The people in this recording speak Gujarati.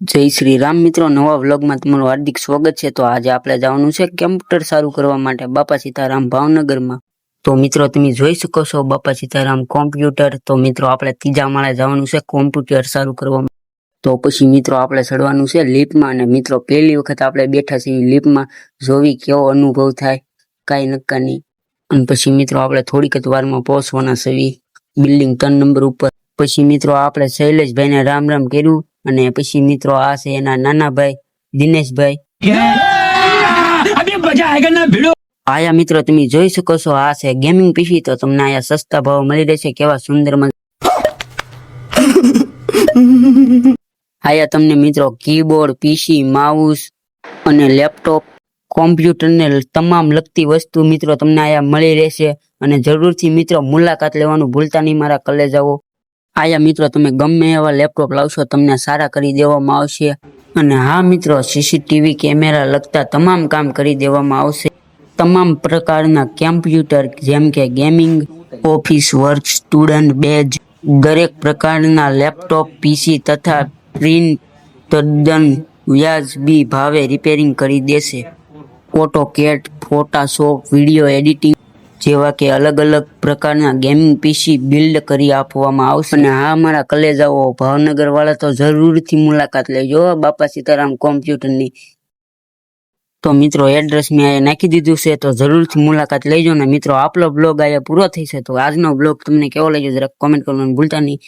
જય શ્રી રામ મિત્રો, નવા વ્લોગમાં તમારું હાર્દિક સ્વાગત છે। તો આજે આપણે જવાનું છે કમ્પ્યુટર સારું કરવા માટે બાપા સીતારામ ભાવનગરમાં। તો મિત્રો તમે જોઈ શકો છો બાપા સીતારામ કોમ્પ્યુટર। તો મિત્રો આપણે ત્રીજા માળે જવાનું છે કોમ્પ્યુટર સારું કરવા। તો પછી મિત્રો આપણે ચડવાનું છે લિફ્ટમાં, અને મિત્રો પહેલી વખત આપણે બેઠા છીએ લિફ્ટમાં, જોવી કેવો અનુભવ થાય કાંઈ નક્કા નહીં। અને પછી મિત્રો આપણે થોડીક જ વારમાં પહોંચવાના છીએ બિલ્ડિંગ 3 નંબર ઉપર। પછી મિત્રો આપણે શૈલેષભાઈને રામ રામ કર્યું, અને પછી મિત્રો આ છે એના નાના ભાઈ દિનેશભાઈ। આયા મિત્રો તમે જોઈ શકો છો આ છે ગેમિંગ પીસી। તો તમને આયા સસ્તા ભાવ મળી રહેશે, કેવા સુંદર આયા તમને મિત્રો કીબોર્ડ, પીસી, માઉસ અને લેપટોપ, કોમ્પ્યુટર ને તમામ લગતી વસ્તુ મિત્રો તમને આયા મળી રહેશે। અને જરૂરથી મિત્રો મુલાકાત લેવાનું ભૂલતા નહીં મારા કલેજાઓ। આયા મિત્રો તમે ગમે એવા લેપટોપ લાવશો તમને સારા કરી દેવામાં આવશે। અને હા મિત્રો સીસીટીવી કેમેરા લગતા તમામ કામ કરી દેવામાં આવશે। તમામ પ્રકારના કમ્પ્યુટર જેમ કે ગેમિંગ, ઓફિસ વર્ક, સ્ટુડન્ટ બેજ, દરેક પ્રકારના લેપટોપ, પીસી તથા પ્રિન્ટ તદ્દન વ્યાજબી ભાવે રિપેરિંગ કરી દેશે। ઓટોકેડ, ફોટોશોપ, વિડીયો એડિટિંગ જેવા કે અલગ અલગ પ્રકારના ગેમિંગ પીસી બિલ્ડ કરી આપવામાં આવશે। અને હા મારા કલેજાઓ ભાવનગર વાળા તો જરૂરથી મુલાકાત લેજો બાપા સીતારામ કોમ્પ્યુટરની। તો મિત્રો એડ્રેસ મેં અહીંયા નાખી દીધું છે, તો જરૂરથી મુલાકાત લેજો। ને મિત્રો આપણો બ્લોગ અહીંયા પૂરો થઈ છે। તો આજનો બ્લોગ તમને કેવો લાગ્યો જરા કોમેન્ટ કરવાનું ભૂલતા નહીં।